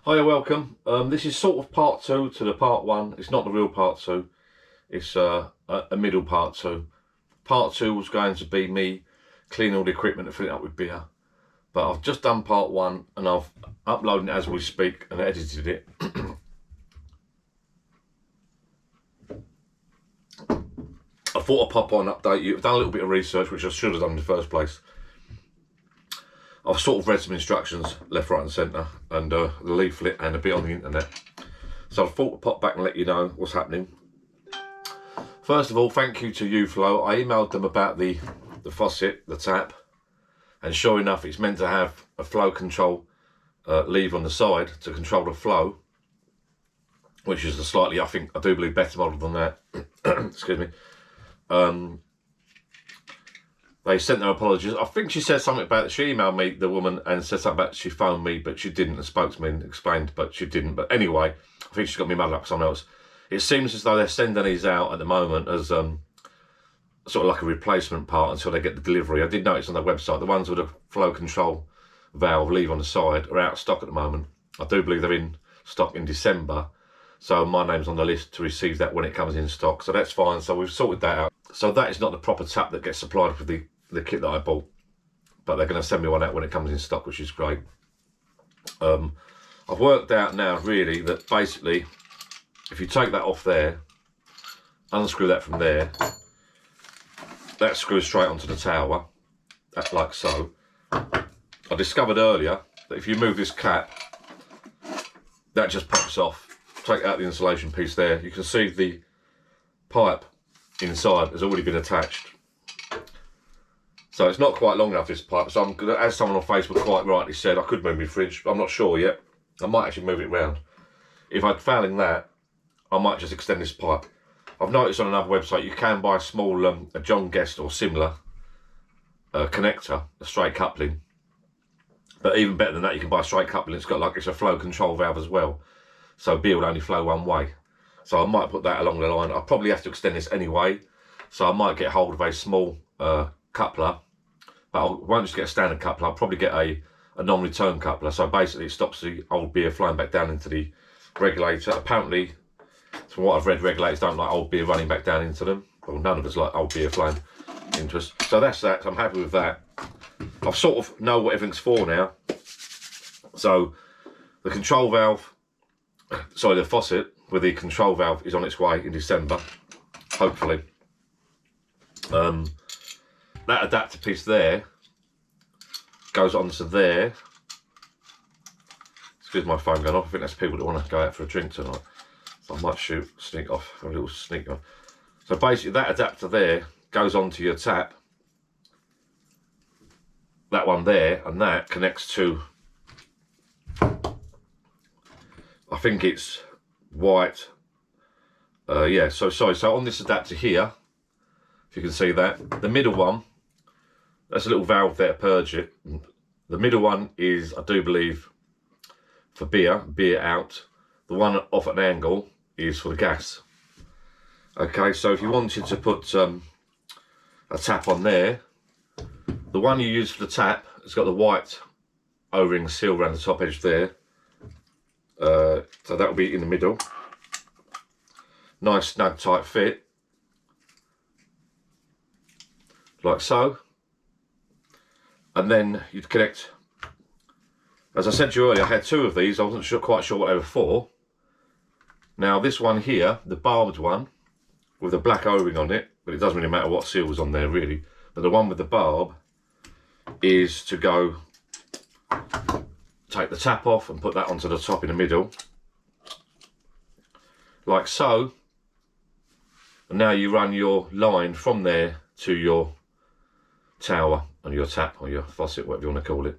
Hiya, welcome. This is sort of part two to the part one. It's not the real part two. It's a middle part two. Part two was going to be me cleaning all the equipment and filling it up with beer. But I've just done part one and I've uploaded it as we speak and edited it. I thought I'd pop on and update you. I've done a little bit of research, which I should have done in the first place. I've sort of read some instructions left, right and centre, and the leaflet and a bit on the internet. So I thought I'd pop back and let you know what's happening. First of all, thank you to UFlow. I emailed them about the faucet, the tap, and sure enough, it's meant to have a flow control lever on the side to control the flow, which is a slightly, I do believe, better model than that. Excuse me. They sent their apologies. I think she said something about, she emailed me, the woman, and said something about she phoned me, but she didn't. The spokesman explained, but she didn't. But anyway, I think she's got me muddled up with someone else. It seems as though they're sending these out at the moment as sort of like a replacement part until they get the delivery. I did notice on their website, the ones with a flow control valve lever on the side are out of stock at the moment. I do believe they're in stock in December. So my name's on the list to receive that when it comes in stock. So that's fine. So we've sorted that out. So that is not the proper tap that gets supplied with the kit that I bought, but they're going to send me one out when it comes in stock, which is great. I've worked out now really that basically if you take that off there, unscrew that from there, that screws straight onto the tower, like so. I discovered earlier that if you move this cap, that just pops off. Take out the insulation piece there, you can see the pipe inside has already been attached. So it's not quite long enough, this pipe. So I'm gonna, as someone on Facebook quite rightly said, I could move my fridge. I'm not sure yet. I might actually move it round. If I'm failing that, I might just extend this pipe. I've noticed on another website you can buy a small, a John Guest or similar connector, a straight coupling. But even better than that, you can buy a straight coupling. It's a flow control valve as well. So beer will only flow one way. So I might put that along the line. I'll probably have to extend this anyway. So I might get hold of a small coupler, but I won't just get a standard coupler. I'll probably get a non-return coupler. So basically it stops the old beer flowing back down into the regulator. Apparently, from what I've read, regulators don't like old beer running back down into them. Well, none of us like old beer flowing into us. So that's that. So I'm happy with that. I've sort of know what everything's for now. So the control valve, sorry, the faucet with the control valve is on its way in December, hopefully. That adapter piece there goes onto there. Excuse my phone going off. I think that's people that want to go out for a drink tonight. So I might sneak off, a little sneak on. So basically that adapter there goes onto your tap. That one there, and that connects to, I think it's white. Yeah, so sorry, so on this adapter here, if you can see that, the middle one, that's a little valve there to purge it. The middle one is, I do believe, for beer out. The one off at an angle is for the gas. Okay, so if you wanted to put a tap on there, the one you use for the tap has got the white O-ring seal around the top edge there. So that will be in the middle. Nice snug tight fit. Like so. And then you'd connect, as I said to you earlier, I had two of these. I wasn't quite sure what they were for. Now this one here, the barbed one, with the black O-ring on it, but it doesn't really matter what seal was on there really, but the one with the barb is to go, take the tap off and put that onto the top in the middle, like so. And now you run your line from there to your tower, on your tap, or your faucet, whatever you want to call it.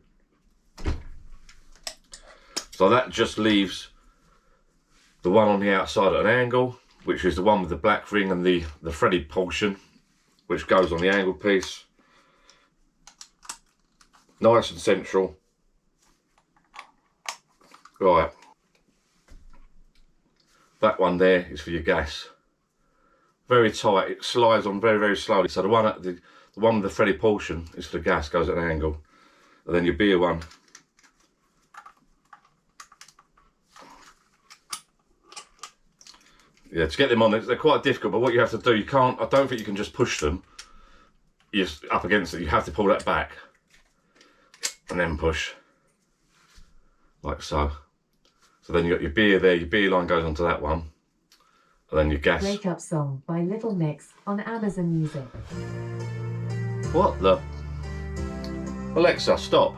So that just leaves the one on the outside at an angle, which is the one with the black ring and the threaded portion, which goes on the angle piece. Nice and central. Right. That one there is for your gas. Very tight, it slides on very, very slowly. So the one with the threaded portion is for the gas, goes at an angle. And then your beer one Yeah, to get them on, they're quite difficult, but what you have to do, I don't think you can just push them. You're just up against it, you have to pull that back and then push, like so. So then you've got your beer there, your beer line goes onto that one, and then your gas. Breakup song by Little Mix on Amazon Music. What the? Alexa, stop.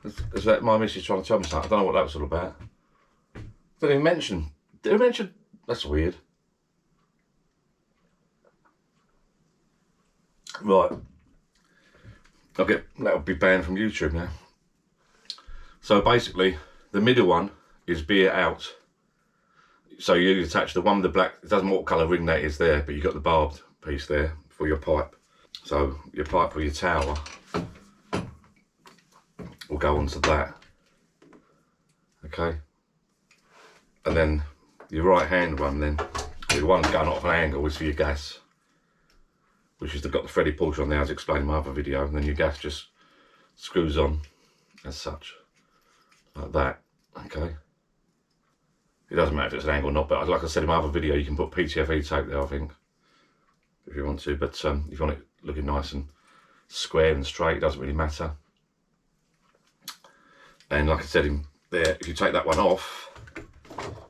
Is that my missus trying to tell me something? I don't know what that was all about. Did I mention? That's weird. Right. That'll be banned from YouTube now. So basically, the middle one is beer out. So you attach the one with the black, it doesn't matter what colour ring that is there, but you've got the barbed piece there for your pipe. So your pipe or your tower will go onto that. Okay. And then your right hand one then, the one going off an angle is for your gas, which has got the threaded portion on there as explained in my other video, and then your gas just screws on as such, like that. Okay. It doesn't matter if it's an angle or not, but like I said in my other video, you can put PTFE tape there, I think, if you want to, but if you want it looking nice and square and straight, it doesn't really matter. And like I said in there, if you take that one off,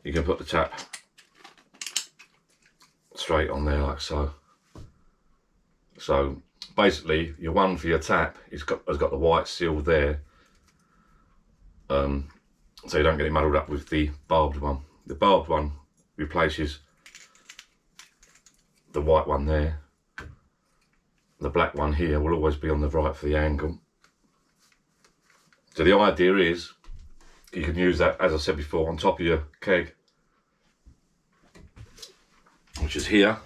you can put the tap straight on there like so. So basically your one for your tap has got the white seal there, so you don't get it muddled up with the barbed one. The barbed one replaces the white one there. The black one here will always be on the right for the angle. So the idea is you can use that, as I said before, on top of your keg, which is here.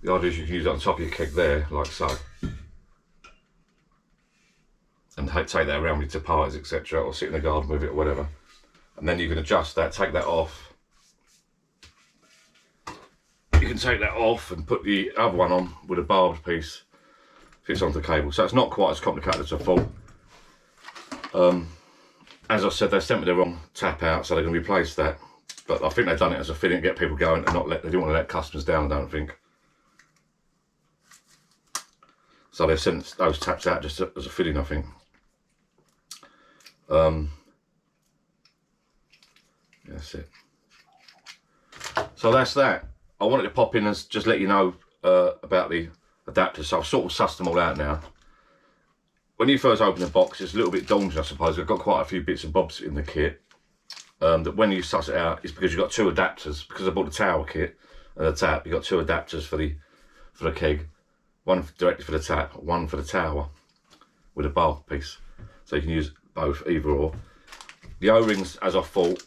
The idea is you can use it on top of your keg there, like so. And take that around with your parties, etc., or sit in the garden with it or whatever. And then you can adjust that, take that off. You can take that off and put the other one on with a barbed piece, fits onto the cable. So it's not quite as complicated as I thought. As I said, they sent me the wrong tap out, so they're going to replace that. But I think they've done it as a fitting to get people going and they didn't want to let customers down, I don't think. So they've sent those taps out just as a fitting, I think. That's it. So that's that. I wanted to pop in and just let you know about the adapters. So I've sort of sussed them all out now. When you first open the box, it's a little bit daunting, I suppose. I've got quite a few bits and bobs in the kit. That when you suss it out, it's because you've got two adapters. Because I bought the tower kit and the tap, you've got two adapters for the keg. One directly for the tap, one for the tower with a bar piece. So you can use both, either or. The O-rings, as I thought,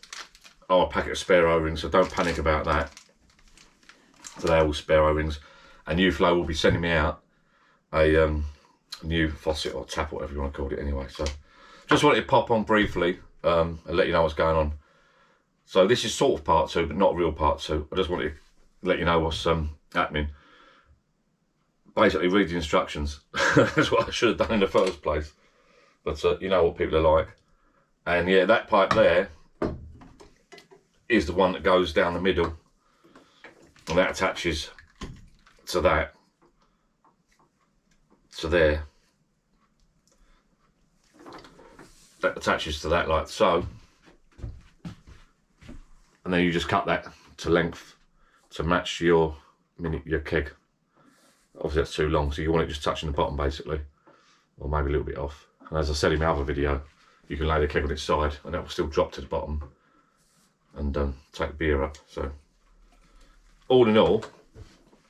are a packet of spare O-rings, so don't panic about that. So they're all spare O-rings. And Uflow will be sending me out a new faucet or tap, or whatever you want to call it anyway. So just wanted to pop on briefly and let you know what's going on. So this is sort of part two, but not real part two. I just wanted to let you know what's happening. Basically read the instructions. That's what I should have done in the first place. But you know what people are like. And yeah, that pipe there is the one that goes down the middle. And that attaches to that. So there. That attaches to that like so. And then you just cut that to length to match your keg. Obviously that's too long, so you want it just touching the bottom basically, or maybe a little bit off. And as I said in my other video, you can lay the keg on its side and that will still drop to the bottom and take the beer up. So all in all,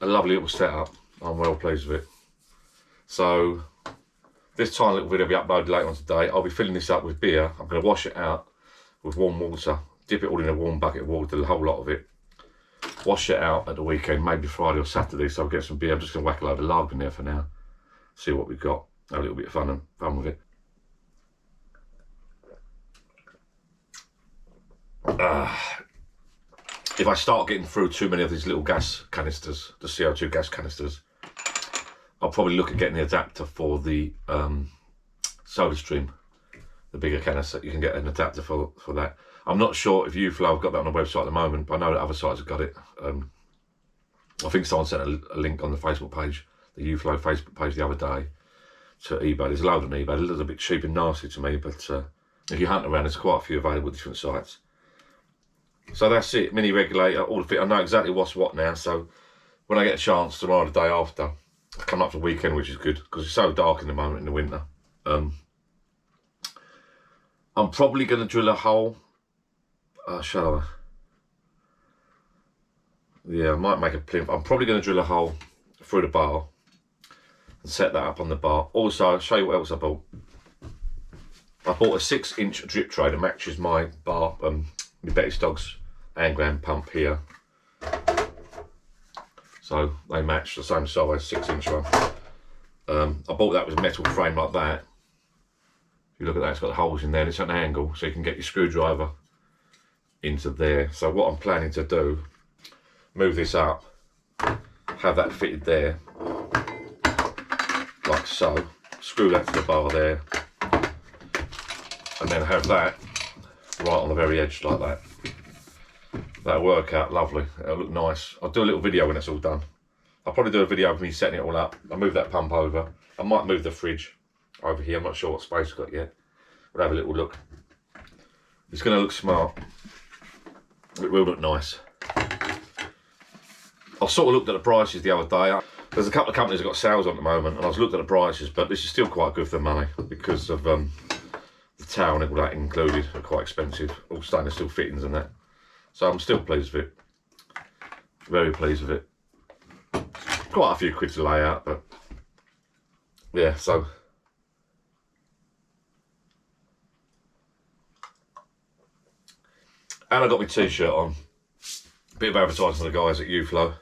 a lovely little setup. I'm well pleased with it. So this tiny little video will be uploaded later on today. I'll be filling this up with beer. I'm going to wash it out with warm water, dip it all in a warm bucket of water, the whole lot of it. Wash it out at the weekend, maybe Friday or Saturday, so I'll get some beer. I'm just going to whack a load of lager in there for now. See what we've got. Have a little bit of fun with it. If I start getting through too many of these little gas canisters, the CO2 gas canisters, I'll probably look at getting the adapter for the soda stream the bigger canister. You can get an adapter for that. I'm not sure if UFlow have got that on the website at the moment, but I know that other sites have got it. I think someone sent a link on the Facebook page, the UFlow Facebook page the other day, to eBay. There's a load on eBay. They're a little bit cheap and nasty to me, but if you hunt around, there's quite a few available at different sites. So that's it, mini regulator, all the fit. I know exactly what's what now, so when I get a chance tomorrow, the day after, I come up for the weekend, which is good, because it's so dark in the moment in the winter. I'm probably going to drill a hole. Shall I? Yeah, I might make a plinth. I'm probably going to drill a hole through the bar and set that up on the bar. Also, I'll show you what else I bought. I bought a 6-inch drip tray that matches my bar, my Betty Stoggs Angram pump here. So they match the same size, 6-inch one. I bought that with a metal frame like that. If you look at that, it's got the holes in there and it's at an angle, so you can get your screwdriver into there. So what I'm planning to do, move this up, have that fitted there, like so, screw that to the bar there, and then have that right on the very edge like that. That'll work out lovely, it'll look nice. I'll do a little video when it's all done. I'll probably do a video of me setting it all up. I'll move that pump over. I might move the fridge over here, I'm not sure what space I've got yet. We'll have a little look. It's going to look smart. It will look nice. I sort of looked at the prices the other day. There's a couple of companies that got sales on at the moment, and I was looking at the prices, but this is still quite good for the money because of the towel and all that included are quite expensive. All stainless steel fittings and that. So I'm still pleased with it. Very pleased with it. Quite a few quid to lay out, but yeah, so. And I got my t-shirt on. Bit of advertising for the guys at UFlow.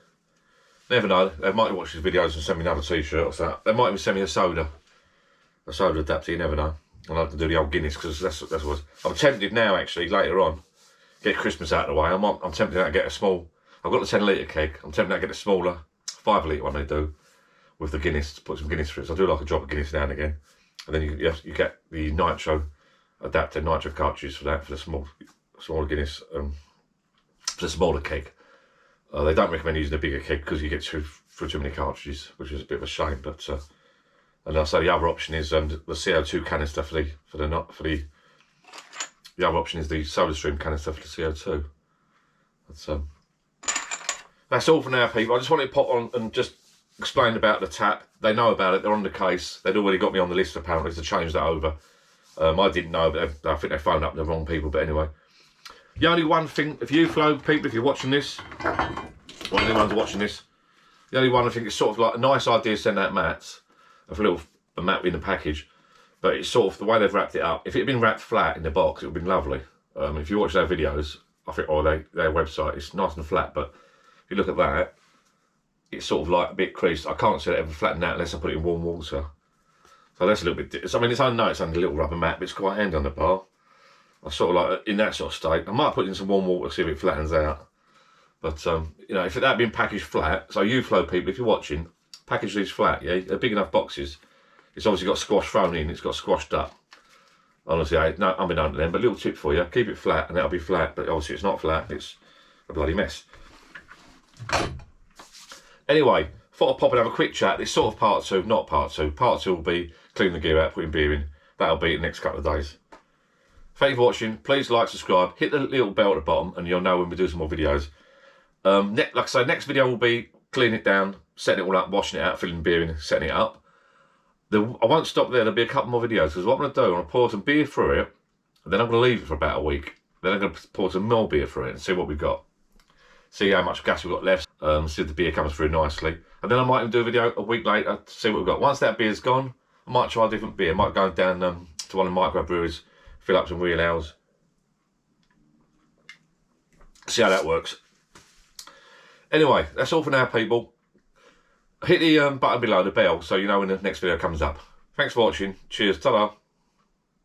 Never know, they might watch these videos and send me another t-shirt or something. They might even send me a soda adapter, you never know. I like to do the old Guinness because that's what I'm tempted now actually, later on, get Christmas out of the way. I'm tempted now to get a small, I've got the 10-litre keg, I'm tempted now to get a smaller 5-litre one they do with the Guinness, to put some Guinness through it. So I do like a drop of Guinness now and again. And then you get the nitro adapter, nitro cartridges for that, for the smaller Guinness, for the smaller keg. They don't recommend using a bigger keg because you get through too many cartridges, which is a bit of a shame. But and I say the other option is the CO2 canister the other option is the SolarStream canister for the CO2. That's all for now, people. I just wanted to pop on and just explain about the tap. They know about it. They're on the case. They'd already got me on the list apparently to change that over. I didn't know, but I think they phoned up the wrong people. But anyway. The only one thing, if UFlow people, if you're watching this, or anyone's watching this, the only one I think it's sort of like a nice idea to send out mats, a mat in the package, but it's sort of the way they've wrapped it up. If it had been wrapped flat in the box, it would have been lovely. If you watch their videos, I think, or their website, it's nice and flat, but if you look at that, it's sort of like a bit creased. I can't see it ever flatten out unless I put it in warm water. So that's a little bit, I mean, it's only a little rubber mat, but it's quite handy on the bar. I sort of like, in that sort of state, I might put it in some warm water to see if it flattens out. But, you know, if it had been packaged flat, so UFlow people, if you're watching, package these flat, yeah? They're big enough boxes. It's obviously got squash thrown in, it's got squashed up. Honestly, no, I'm been under them, but a little tip for you, keep it flat and it'll be flat, but obviously it's not flat, it's a bloody mess. Anyway, thought I'd pop and have a quick chat. It's sort of part two, not part two. Part two will be cleaning the gear out, putting beer in. That'll be the next couple of days. Thank you for watching. Please like, subscribe, hit the little bell at the bottom, and you'll know when we do some more videos. Like I say, next video will be cleaning it down, setting it all up, washing it out, filling beer in, setting it up. I won't stop there. There'll be a couple more videos because what I'm going to do, I'm going to pour some beer through it, and then I'm going to leave it for about a week. Then I'm going to pour some more beer through it and see what we've got. See how much gas we've got left, see if the beer comes through nicely. And then I might even do a video a week later to see what we've got. Once that beer's gone, I might try a different beer. I might go down to one of the microbreweries, fill up some real ales. See how that works. Anyway, that's all for now, people. Hit the button below, the bell, so you know when the next video comes up. Thanks for watching. Cheers. Ta-da.